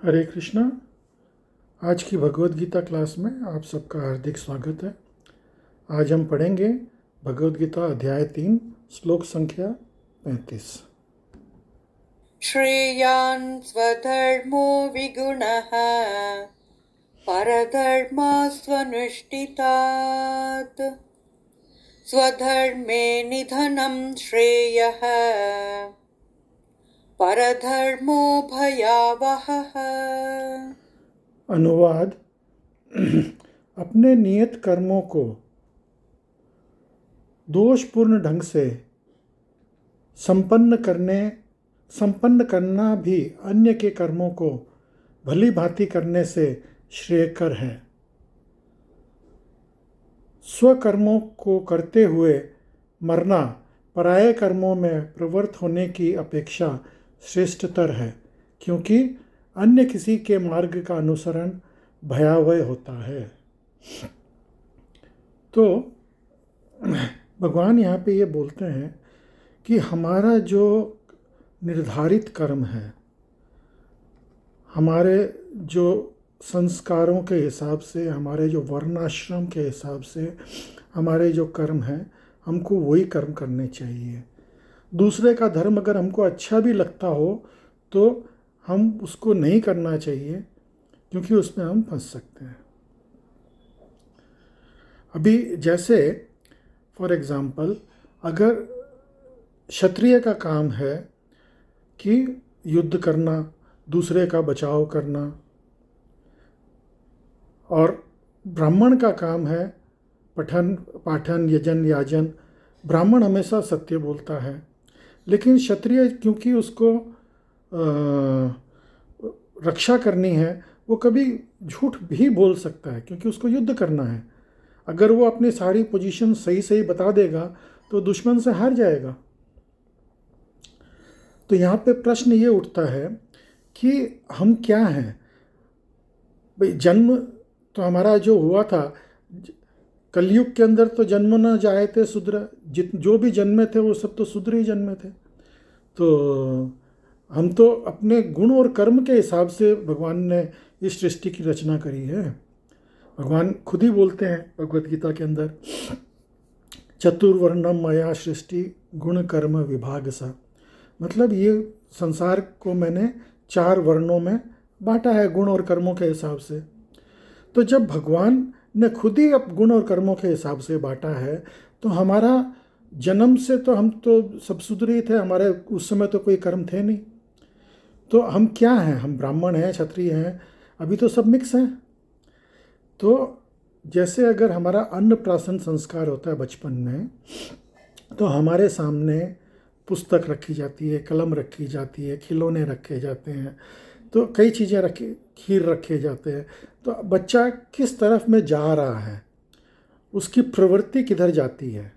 हरे कृष्णा। आज की भगवत गीता क्लास में आप सबका हार्दिक स्वागत है। आज हम पढ़ेंगे भगवत गीता अध्याय 3 श्लोक संख्या 35। श्रेयान् स्वधर्मो विगुणः परधर्मास्वनुष्ठितात् स्वधर्मे निधनं श्रेयः परधर्मो भयावहः। अनुवाद। अपने नियत कर्मों को दोषपूर्ण ढंग से संपन्न करना भी अन्य के कर्मों को भली भांति करने से श्रेयकर है। स्वकर्मों को करते हुए मरना पराये कर्मों में प्रवृत्त होने की अपेक्षा श्रेष्ठतर है, क्योंकि अन्य किसी के मार्ग का अनुसरण भयावह होता है। तो भगवान यहाँ पे ये बोलते हैं कि हमारा जो निर्धारित कर्म है, हमारे जो संस्कारों के हिसाब से, हमारे जो वर्णाश्रम के हिसाब से हमारे जो कर्म हैं, हमको वही कर्म करने चाहिए। दूसरे का धर्म अगर हमको अच्छा भी लगता हो तो हम उसको नहीं करना चाहिए, क्योंकि उसमें हम फंस सकते हैं। अभी जैसे फॉर एग्ज़ाम्पल, अगर क्षत्रिय का काम है कि युद्ध करना, दूसरे का बचाव करना, और ब्राह्मण का काम है पठन पाठन यजन याजन। ब्राह्मण हमेशा सत्य बोलता है, लेकिन क्षत्रिय क्योंकि उसको रक्षा करनी है, वो कभी झूठ भी बोल सकता है, क्योंकि उसको युद्ध करना है। अगर वो अपनी सारी पोजीशन सही सही बता देगा तो दुश्मन से हार जाएगा। तो यहाँ पे प्रश्न ये उठता है कि हम क्या हैं भाई। जन्म तो हमारा जो हुआ था, कलयुग के अंदर तो जन्म न जाए थे शूद्र, जो भी जन्मे थे वो सब तो शूद्र ही जन्मे थे। तो हम तो अपने गुण और कर्म के हिसाब से भगवान ने इस सृष्टि की रचना करी है। भगवान खुद ही बोलते हैं भगवत गीता के अंदर, चतुर्वर्णम मया सृष्टि गुण कर्म विभाग सा। मतलब ये संसार को मैंने 4 वर्णों में बांटा है, गुण और कर्मों के हिसाब से। तो जब भगवान ने खुद ही अब गुण और कर्मों के हिसाब से बांटा है, तो हमारा जन्म से तो हम तो सब शूद्र ही थे, हमारे उस समय तो कोई कर्म थे नहीं। तो हम क्या हैं? हम ब्राह्मण हैं, क्षत्रिय हैं, अभी तो सब मिक्स हैं। तो जैसे अगर हमारा अन्नप्राशन संस्कार होता है बचपन में, तो हमारे सामने पुस्तक रखी जाती है, कलम रखी जाती है, खिलौने रखे जाते हैं, तो कई चीज़ें खीर रखे जाते हैं। तो बच्चा किस तरफ में जा रहा है, उसकी प्रवृत्ति किधर जाती है,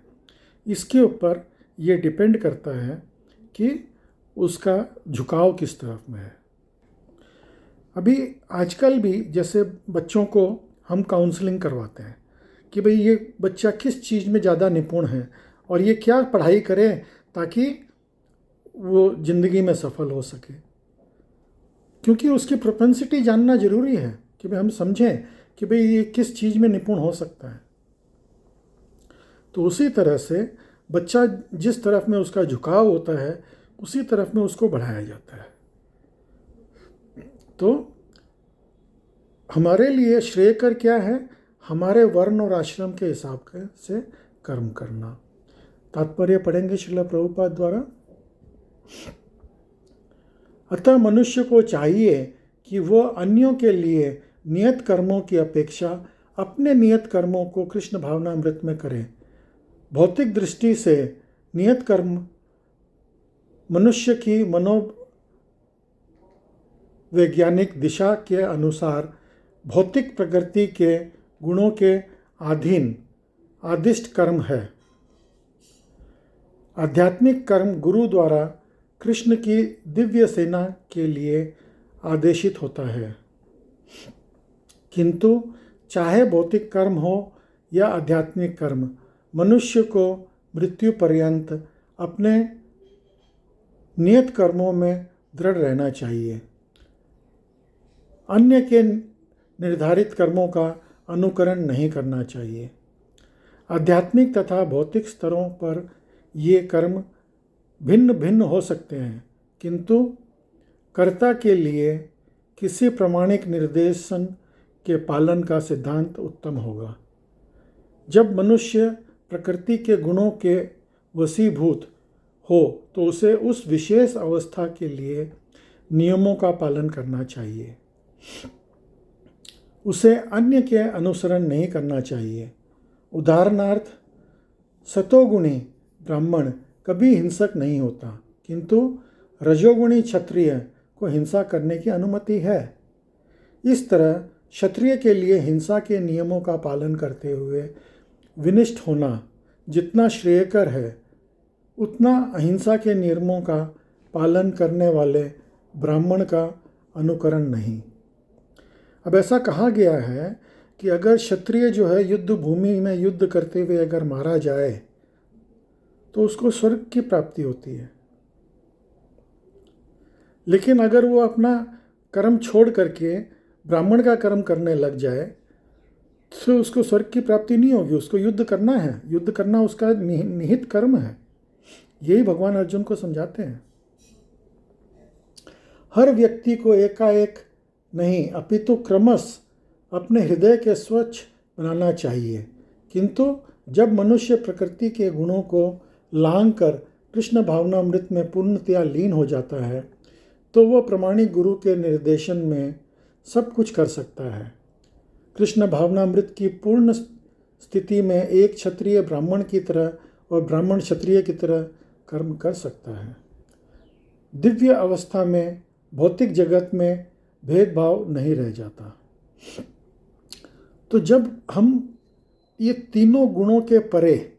इसके ऊपर ये डिपेंड करता है कि उसका झुकाव किस तरफ में है। अभी आजकल भी जैसे बच्चों को हम काउंसलिंग करवाते हैं कि भाई ये बच्चा किस चीज़ में ज़्यादा निपुण है और ये क्या पढ़ाई करे ताकि वो ज़िंदगी में सफल हो सके, क्योंकि उसकी प्रोपेंसिटी जानना ज़रूरी है कि भाई हम समझें कि भाई ये किस चीज़ में निपुण हो सकता है। तो उसी तरह से बच्चा जिस तरफ में उसका झुकाव होता है, उसी तरफ में उसको बढ़ाया जाता है। तो हमारे लिए श्रेयकर क्या है? हमारे वर्ण और आश्रम के हिसाब से कर्म करना। तात्पर्य पढ़ेंगे श्रील प्रभुपाद द्वारा। अतः मनुष्य को चाहिए कि वह अन्यों के लिए नियत कर्मों की अपेक्षा अपने नियत कर्मों को कृष्ण भावनामृत में करे। भौतिक दृष्टि से नियत कर्म मनुष्य की मनोवैज्ञानिक दिशा के अनुसार भौतिक प्रकृति के गुणों के अधीन आदिष्ट कर्म है। आध्यात्मिक कर्म गुरु द्वारा कृष्ण की दिव्य सेना के लिए आदेशित होता है, किंतु चाहे भौतिक कर्म हो या आध्यात्मिक कर्म, मनुष्य को मृत्यु पर्यंत अपने नियत कर्मों में दृढ़ रहना चाहिए। अन्य के निर्धारित कर्मों का अनुकरण नहीं करना चाहिए। आध्यात्मिक तथा भौतिक स्तरों पर ये कर्म भिन्न भिन्न हो सकते हैं, किंतु कर्ता के लिए किसी प्रमाणिक निर्देशन के पालन का सिद्धांत उत्तम होगा। जब मनुष्य प्रकृति के गुणों के वशीभूत हो तो उसे उस विशेष अवस्था के लिए नियमों का पालन करना चाहिए। उसे अन्य के अनुसरण नहीं करना चाहिए। उदाहरणार्थ, सतोगुणी ब्राह्मण कभी हिंसक नहीं होता, किंतु रजोगुणी क्षत्रिय को हिंसा करने की अनुमति है। इस तरह क्षत्रिय के लिए हिंसा के नियमों का पालन करते हुए विनिष्ठ होना जितना श्रेयकर है, उतना अहिंसा के नियमों का पालन करने वाले ब्राह्मण का अनुकरण नहीं। अब ऐसा कहा गया है कि अगर क्षत्रिय जो है युद्ध भूमि में युद्ध करते हुए अगर मारा जाए तो उसको स्वर्ग की प्राप्ति होती है, लेकिन अगर वो अपना कर्म छोड़ करके ब्राह्मण का कर्म करने लग जाए तो उसको स्वर्ग की प्राप्ति नहीं होगी। उसको युद्ध करना है, युद्ध करना उसका निहित कर्म है। यही भगवान अर्जुन को समझाते हैं। हर व्यक्ति को एकाएक नहीं अपितु क्रमश अपने हृदय के स्वच्छ बनाना चाहिए, किंतु जब मनुष्य प्रकृति के गुणों को लांघ कर कृष्ण भावनामृत में पूर्णतया लीन हो जाता है तो वह प्रमाणिक गुरु के निर्देशन में सब कुछ कर सकता है। कृष्ण भावनामृत की पूर्ण स्थिति में एक क्षत्रिय ब्राह्मण की तरह और ब्राह्मण क्षत्रिय की तरह कर्म कर सकता है। दिव्य अवस्था में भौतिक जगत में भेदभाव नहीं रह जाता। तो जब हम ये तीनों गुणों के परे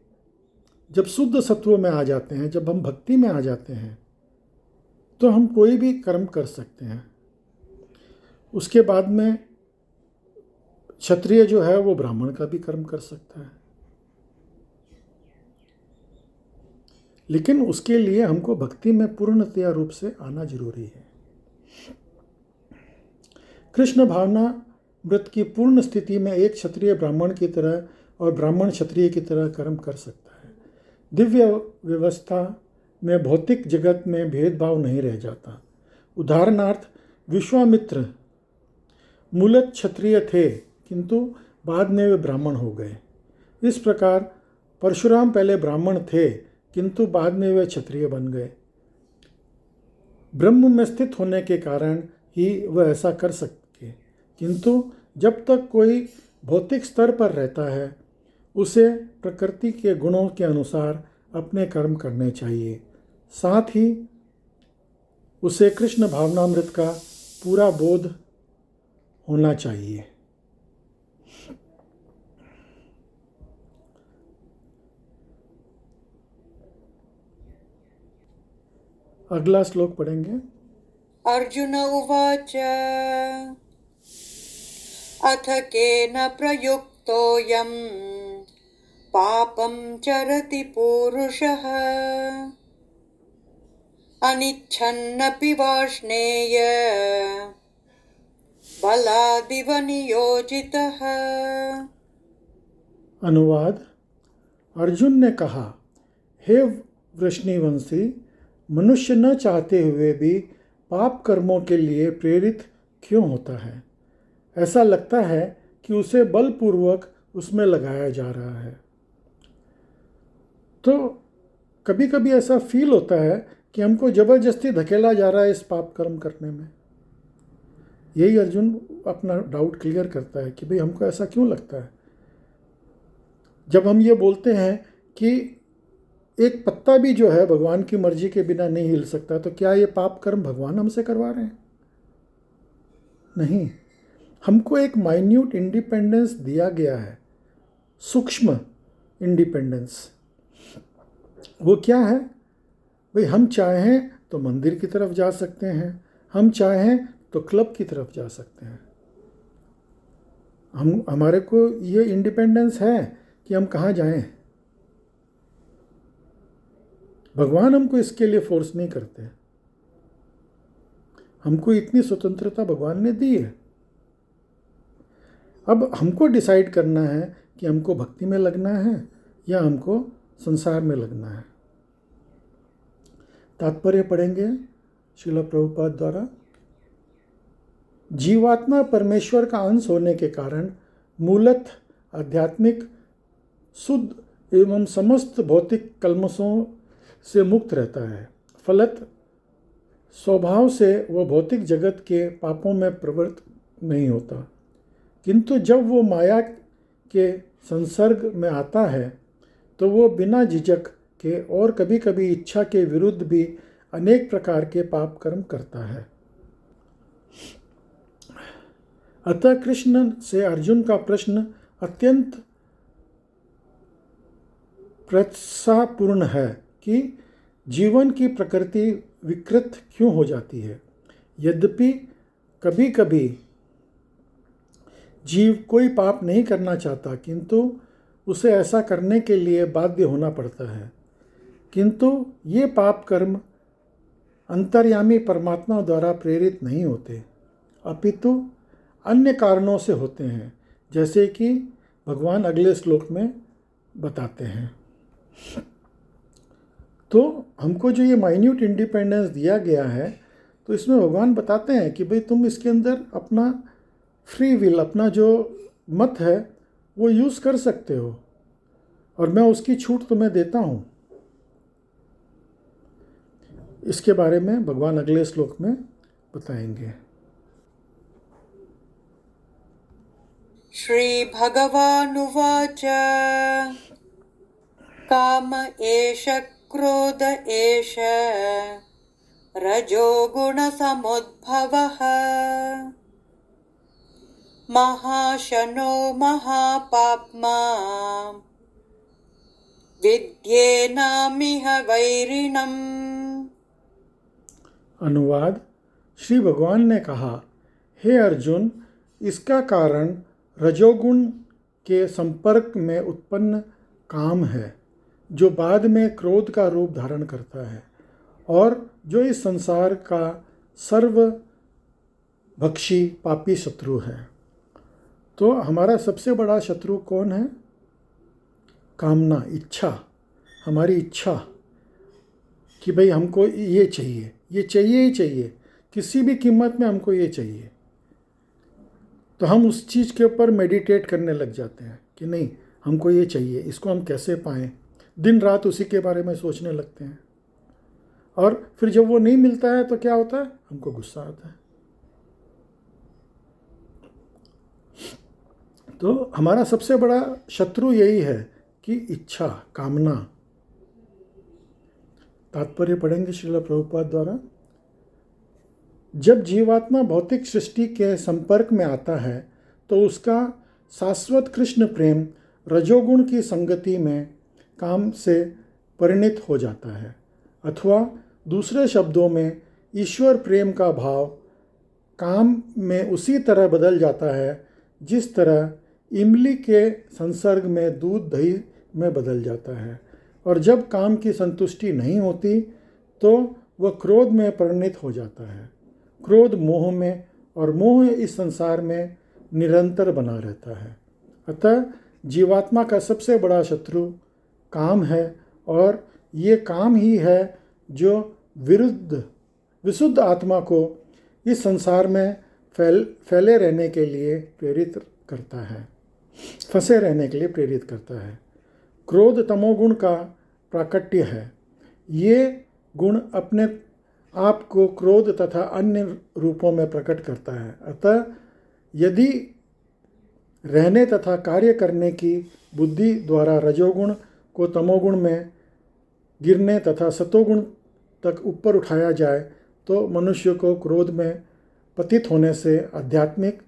जब शुद्ध सत्व में आ जाते हैं, जब हम भक्ति में आ जाते हैं, तो हम कोई भी कर्म कर सकते हैं। उसके बाद में क्षत्रिय जो है वो ब्राह्मण का भी कर्म कर सकता है, लेकिन उसके लिए हमको भक्ति में पूर्णतया रूप से आना जरूरी है। कृष्ण भावना व्रत की पूर्ण स्थिति में एक क्षत्रिय ब्राह्मण की तरह और ब्राह्मण क्षत्रिय की तरह कर्म कर सकता है। दिव्य व्यवस्था में भौतिक जगत में भेदभाव नहीं रह जाता। उदाहरणार्थ, विश्वामित्र मूलतः क्षत्रिय थे, किंतु बाद में वे ब्राह्मण हो गए। इस प्रकार परशुराम पहले ब्राह्मण थे, किंतु बाद में वे क्षत्रिय बन गए। ब्रह्म में स्थित होने के कारण ही वह ऐसा कर सके, किंतु जब तक कोई भौतिक स्तर पर रहता है उसे प्रकृति के गुणों के अनुसार अपने कर्म करने चाहिए। साथ ही उसे कृष्ण भावनामृत का पूरा बोध होना चाहिए। अगला श्लोक पढ़ेंगे। अर्जुन उवाच अथ केन प्रयुक्तोऽयं पापं चरति पूरुषः अनिच्छन्नपि वाष्णेय बलादिव नियोजितः। अनुवाद। अर्जुन ने कहा, हे वृष्णिवंशी, मनुष्य न चाहते हुए भी पाप कर्मों के लिए प्रेरित क्यों होता है? ऐसा लगता है कि उसे बलपूर्वक उसमें लगाया जा रहा है। तो कभी कभी ऐसा फील होता है कि हमको ज़बरदस्ती धकेला जा रहा है इस पाप कर्म करने में। यही अर्जुन अपना डाउट क्लियर करता है कि भाई हमको ऐसा क्यों लगता है। जब हम ये बोलते हैं कि एक पत्ता भी जो है भगवान की मर्जी के बिना नहीं हिल सकता, तो क्या ये पाप कर्म भगवान हमसे करवा रहे हैं? नहीं, हमको एक माइन्यूट इंडिपेंडेंस दिया गया है, सूक्ष्म इंडिपेंडेंस। वो क्या है? भाई हम चाहें तो मंदिर की तरफ जा सकते हैं, हम चाहें तो क्लब की तरफ जा सकते हैं। हमारे को ये इंडिपेंडेंस है कि हम कहाँ जाएं। भगवान हमको इसके लिए फोर्स नहीं करते। हमको इतनी स्वतंत्रता भगवान ने दी है। अब हमको डिसाइड करना है कि हमको भक्ति में लगना है या हमको संसार में लगना है। तात्पर्य पढ़ेंगे श्रील प्रभुपाद द्वारा। जीवात्मा परमेश्वर का अंश होने के कारण मूलतः आध्यात्मिक, शुद्ध एवं समस्त भौतिक कल्मशों से मुक्त रहता है। फलत स्वभाव से वह भौतिक जगत के पापों में प्रवृत्त नहीं होता, किंतु जब वो माया के संसर्ग में आता है तो वो बिना झिझक के और कभी कभी इच्छा के विरुद्ध भी अनेक प्रकार के पाप कर्म करता है। अतः कृष्ण से अर्जुन का प्रश्न अत्यंत प्रत्साहपूर्ण है कि जीवन की प्रकृति विकृत क्यों हो जाती है। यद्यपि कभी कभी जीव कोई पाप नहीं करना चाहता, किंतु उसे ऐसा करने के लिए बाध्य होना पड़ता है, किंतु ये पाप कर्म अंतर्यामी परमात्मा द्वारा प्रेरित नहीं होते, अपितु अन्य कारणों से होते हैं, जैसे कि भगवान अगले श्लोक में बताते हैं। तो हमको जो ये माइन्यूट इंडिपेंडेंस दिया गया है, तो इसमें भगवान बताते हैं कि भाई तुम इसके अंदर अपना फ्री विल, अपना जो मत है वो यूज़ कर सकते हो, और मैं उसकी छूट तुम्हें देता हूँ। इसके बारे में भगवान अगले श्लोक में बताएंगे। श्री भगवानुवाच काम एष क्रोध एष रजोगुणसमुद्भवः महाशनो महापाप्मा विद्येनामिह वैरिणम्। अनुवाद। श्री भगवान ने कहा, हे अर्जुन, इसका कारण रजोगुण के संपर्क में उत्पन्न काम है, जो बाद में क्रोध का रूप धारण करता है और जो इस संसार का सर्वभक्षी पापी शत्रु है। तो हमारा सबसे बड़ा शत्रु कौन है? कामना, इच्छा, हमारी इच्छा कि भाई हमको ये चाहिए, ये चाहिए ही चाहिए, किसी भी कीमत में हमको ये चाहिए। तो हम उस चीज़ के ऊपर मेडिटेट करने लग जाते हैं कि नहीं, हमको ये चाहिए, इसको हम कैसे पाएं। दिन रात उसी के बारे में सोचने लगते हैं, और फिर जब वो नहीं मिलता है तो क्या होता है? हमको गुस्सा आता है। तो हमारा सबसे बड़ा शत्रु यही है कि इच्छा, कामना। तात्पर्य पढ़ेंगे श्रील प्रभुपाद द्वारा। जब जीवात्मा भौतिक सृष्टि के संपर्क में आता है तो उसका शाश्वत कृष्ण प्रेम रजोगुण की संगति में काम से परिणित हो जाता है, अथवा दूसरे शब्दों में ईश्वर प्रेम का भाव काम में उसी तरह बदल जाता है जिस तरह इमली के संसर्ग में दूध दही में बदल जाता है। और जब काम की संतुष्टि नहीं होती तो वह क्रोध में परिणित हो जाता है। क्रोध मोह में, और मोह इस संसार में निरंतर बना रहता है। अतः जीवात्मा का सबसे बड़ा शत्रु काम है, और ये काम ही है जो विशुद्ध आत्मा को इस संसार में फैले रहने के लिए प्रेरित करता है, फंसे रहने के लिए प्रेरित करता है। क्रोध तमोगुण का प्राकट्य है। ये गुण अपने आप को क्रोध तथा अन्य रूपों में प्रकट करता है। अतः यदि रहने तथा कार्य करने की बुद्धि द्वारा रजोगुण को तमोगुण में गिरने तथा सतोगुण तक ऊपर उठाया जाए तो मनुष्य को क्रोध में पतित होने से आध्यात्मिक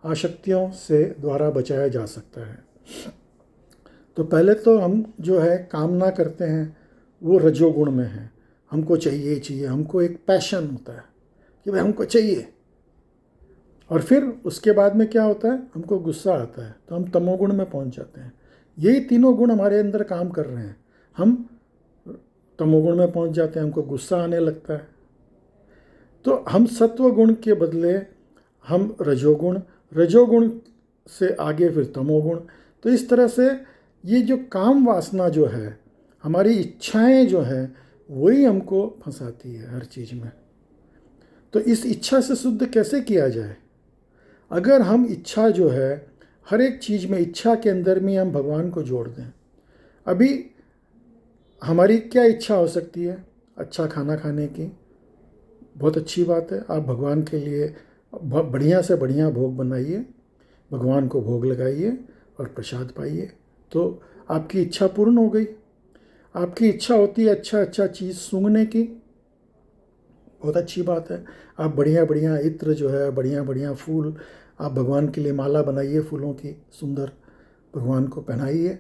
आसक्तियों से द्वारा बचाया जा सकता है। तो पहले तो हम जो है कामना करते हैं वो रजोगुण में है, हमको चाहिए ही चाहिए, हमको एक पैशन होता है कि भाई हमको चाहिए। और फिर उसके बाद में क्या होता है? हमको गुस्सा आता है, तो हम तमोगुण में पहुंच जाते हैं। यही तीनों गुण हमारे अंदर काम कर रहे हैं। हम तमोगुण में पहुंच जाते हैं, हमको गुस्सा आने लगता है, तो हम सत्व गुण के बदले हम रजोगुण से आगे फिर तमोगुण। तो इस तरह से ये जो काम वासना जो है, हमारी इच्छाएं जो है, वही हमको फंसाती है हर चीज़ में। तो इस इच्छा से शुद्ध कैसे किया जाए? अगर हम इच्छा जो है, हर एक चीज़ में इच्छा के अंदर में हम भगवान को जोड़ दें। अभी हमारी क्या इच्छा हो सकती है? अच्छा खाना खाने की, बहुत अच्छी बात है। आप भगवान के लिए बढ़िया से बढ़िया भोग बनाइए, भगवान को भोग लगाइए और प्रसाद पाइए, तो आपकी इच्छा पूर्ण हो गई। आपकी इच्छा होती है अच्छा अच्छा चीज़ सूंघने की, बहुत अच्छी बात है। आप बढ़िया बढ़िया इत्र जो है, बढ़िया बढ़िया फूल, आप भगवान के लिए माला बनाइए फूलों की, सुंदर भगवान को पहनाइए,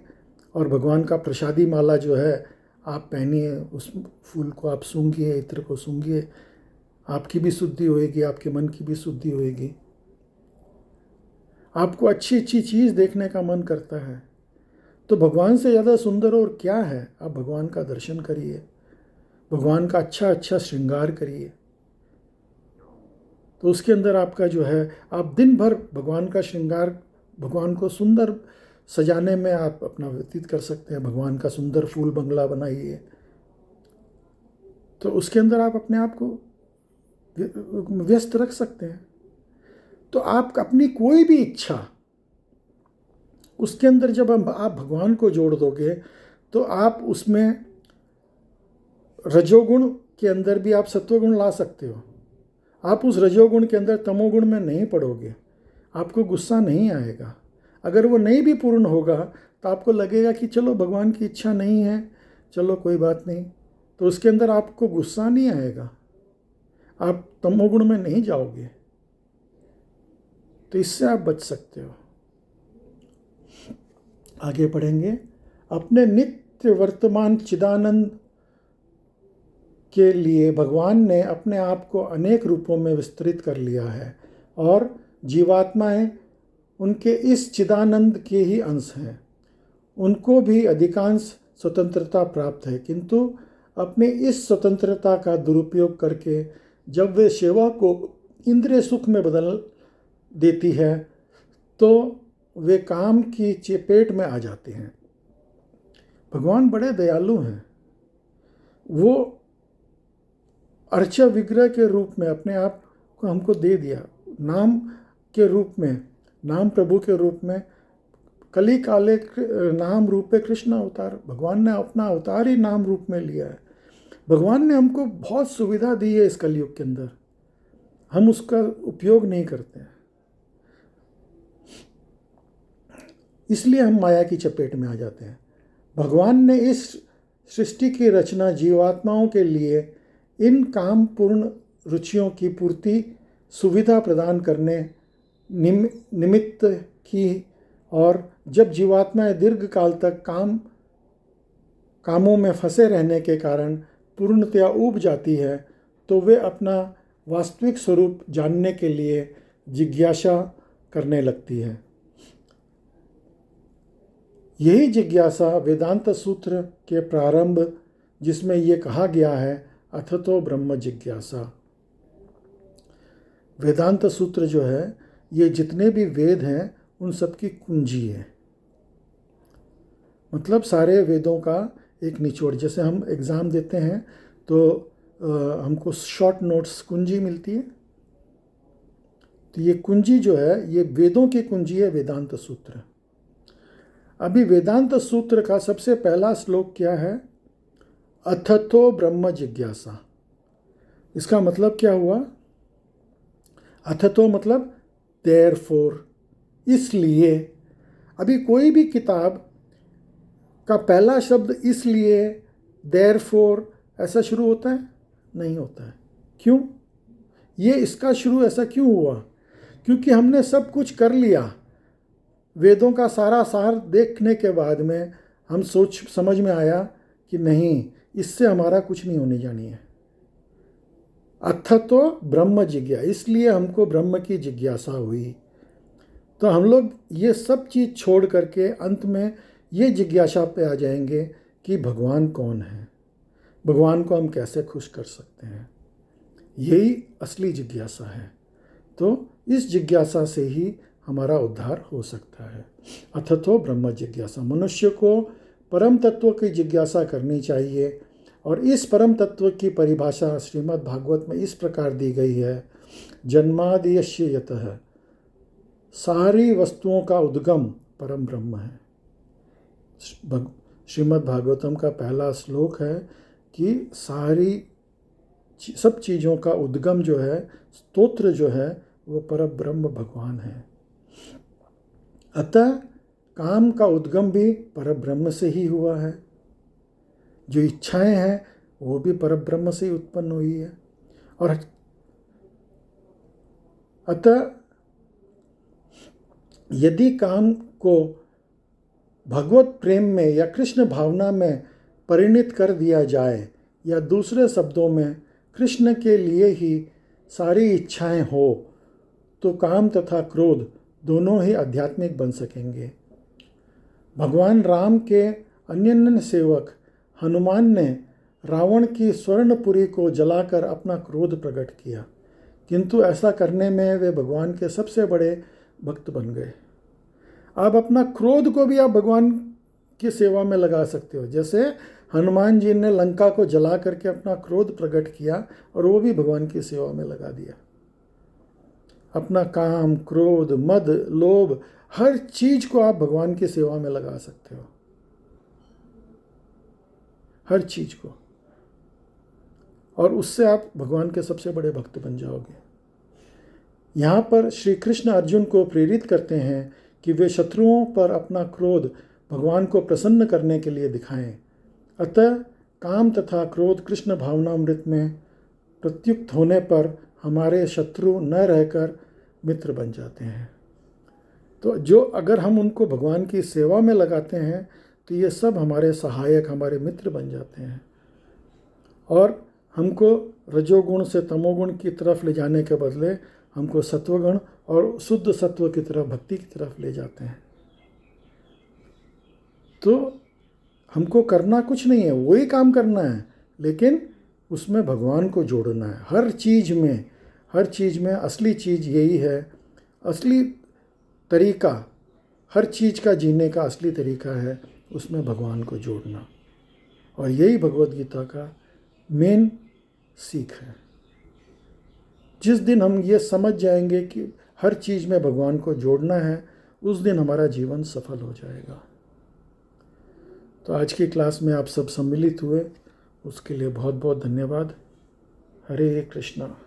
और भगवान का प्रसादी माला जो है आप पहनिए, उस फूल को आप सूंघिए, इत्र को सूंघिए, आपकी भी शुद्धि होएगी, आपके मन की भी शुद्धि होएगी। आपको अच्छी अच्छी चीज़ देखने का मन करता है, तो भगवान से ज़्यादा सुंदर और क्या है? आप भगवान का दर्शन करिए, भगवान का अच्छा अच्छा श्रृंगार करिए, तो उसके अंदर आपका जो है, आप दिन भर भगवान का श्रृंगार, भगवान को सुंदर सजाने में आप अपना व्यतीत कर सकते हैं। भगवान का सुंदर फूल बंगला बनाइए, तो उसके अंदर आप अपने आप को व्यस्त रख सकते हैं। तो आप अपनी कोई भी इच्छा, उसके अंदर जब आप भगवान को जोड़ दोगे, तो आप उसमें रजोगुण के अंदर भी आप सत्वगुण ला सकते हो। आप उस रजोगुण के अंदर तमोगुण में नहीं पड़ोगे, आपको गुस्सा नहीं आएगा। अगर वो नहीं भी पूर्ण होगा तो आपको लगेगा कि चलो भगवान की इच्छा नहीं है, चलो कोई बात नहीं, तो उसके अंदर आपको गुस्सा नहीं आएगा, आप तमोगुण में नहीं जाओगे। तो इससे आप बच सकते हो। आगे पढ़ेंगे। अपने नित्य वर्तमान चिदानंद के लिए भगवान ने अपने आप को अनेक रूपों में विस्तृत कर लिया है, और जीवात्माएं उनके इस चिदानंद के ही अंश हैं। उनको भी अधिकांश स्वतंत्रता प्राप्त है, किंतु अपने इस स्वतंत्रता का दुरुपयोग करके जब वे सेवा को इंद्रिय सुख में बदल देती है, तो वे काम की चपेट में आ जाते हैं। भगवान बड़े दयालु हैं। वो अर्चा विग्रह के रूप में अपने आप को हमको दे दिया, नाम के रूप में, नाम प्रभु के रूप में। कली काले नाम रूपे कृष्ण अवतार, भगवान ने अपना अवतार ही नाम रूप में लिया है। भगवान ने हमको बहुत सुविधा दी है इस कलयुग के अंदर, हम उसका उपयोग नहीं करते हैं, इसलिए हम माया की चपेट में आ जाते हैं। भगवान ने इस सृष्टि की रचना जीवात्माओं के लिए इन काम पूर्ण रुचियों की पूर्ति सुविधा प्रदान करने निमित्त की, और जब जीवात्माएं दीर्घ काल तक कामों में फंसे रहने के कारण पूर्णतया ऊब जाती है, तो वे अपना वास्तविक स्वरूप जानने के लिए जिज्ञासा करने लगती है। यही जिज्ञासा वेदांत सूत्र के प्रारंभ, जिसमें ये कहा गया है अथतो ब्रह्म जिज्ञासा। वेदांत सूत्र जो है, ये जितने भी वेद हैं उन सब की कुंजी है, मतलब सारे वेदों का एक निचोड़। जैसे हम एग्ज़ाम देते हैं तो हमको शॉर्ट नोट्स कुंजी मिलती है, तो ये कुंजी जो है, ये वेदों की कुंजी है वेदांत सूत्र। अभी वेदांत सूत्र का सबसे पहला श्लोक क्या है? अथतो ब्रह्म जिज्ञासा। इसका मतलब क्या हुआ? अथतो मतलब देयरफॉर, इसलिए। अभी कोई भी किताब का पहला शब्द इसलिए, देयरफॉर ऐसा शुरू होता है? नहीं होता है। क्यों? ये इसका शुरू ऐसा क्यों हुआ? क्योंकि हमने सब कुछ कर लिया, वेदों का सारा सार देखने के बाद में हम समझ में आया कि नहीं, इससे हमारा कुछ नहीं होने जानी है। अथतो ब्रह्म जिज्ञासा, इसलिए हमको ब्रह्म की जिज्ञासा हुई। तो हम लोग ये सब चीज़ छोड़ करके अंत में ये जिज्ञासा पे आ जाएंगे कि भगवान कौन है, भगवान को हम कैसे खुश कर सकते हैं। यही असली जिज्ञासा है। तो इस जिज्ञासा से ही हमारा उद्धार हो सकता है। अथतो ब्रह्म जिज्ञासा, मनुष्य को परम तत्व की जिज्ञासा करनी चाहिए। और इस परम तत्व की परिभाषा श्रीमद् भागवत में इस प्रकार दी गई है, जन्मादियस्य यतः, सारी वस्तुओं का उद्गम परम ब्रह्म है। श्रीमद् भागवतम का पहला श्लोक है कि सारी सब चीज़ों का उद्गम जो है, स्तोत्र जो है, वो परम ब्रह्म भगवान है। अतः काम का उद्गम भी परम ब्रह्म से ही हुआ है। जो इच्छाएं हैं वो भी परम ब्रह्म से ही उत्पन्न हुई है। और अतः यदि काम को भगवत प्रेम में या कृष्ण भावना में परिणित कर दिया जाए, या दूसरे शब्दों में कृष्ण के लिए ही सारी इच्छाएं हो, तो काम तथा क्रोध दोनों ही आध्यात्मिक बन सकेंगे। भगवान राम के अनन्य सेवक हनुमान ने रावण की स्वर्णपुरी को जलाकर अपना क्रोध प्रकट किया, किंतु ऐसा करने में वे भगवान के सबसे बड़े भक्त बन गए। आप अपना क्रोध को भी आप भगवान की सेवा में लगा सकते हो। जैसे हनुमान जी ने लंका को जला करके अपना क्रोध प्रकट किया और वो भी भगवान की सेवा में लगा दिया। अपना काम, क्रोध, मद, लोभ, हर चीज को आप भगवान की सेवा में लगा सकते हो, हर चीज को, और उससे आप भगवान के सबसे बड़े भक्त बन जाओगे। यहाँ पर श्री कृष्ण अर्जुन को प्रेरित करते हैं कि वे शत्रुओं पर अपना क्रोध भगवान को प्रसन्न करने के लिए दिखाएं। अतः काम तथा क्रोध कृष्ण भावनामृत में प्रत्युक्त होने पर हमारे शत्रु न रहकर मित्र बन जाते हैं। तो जो अगर हम उनको भगवान की सेवा में लगाते हैं तो ये सब हमारे सहायक, हमारे मित्र बन जाते हैं और हमको रजोगुण से तमोगुण की तरफ ले जाने के बदले हमको सत्वगुण और शुद्ध सत्व की तरफ, भक्ति की तरफ ले जाते हैं। तो हमको करना कुछ नहीं है, वही काम करना है, लेकिन उसमें भगवान को जोड़ना है। हर चीज़ में असली चीज़ यही है, असली तरीका, हर चीज़ का जीने का असली तरीका है उसमें भगवान को जोड़ना। और यही भगवद गीता का मेन सीख है। जिस दिन हम ये समझ जाएंगे कि हर चीज़ में भगवान को जोड़ना है, उस दिन हमारा जीवन सफल हो जाएगा। तो आज की क्लास में आप सब सम्मिलित हुए, उसके लिए बहुत बहुत धन्यवाद। हरे कृष्णा।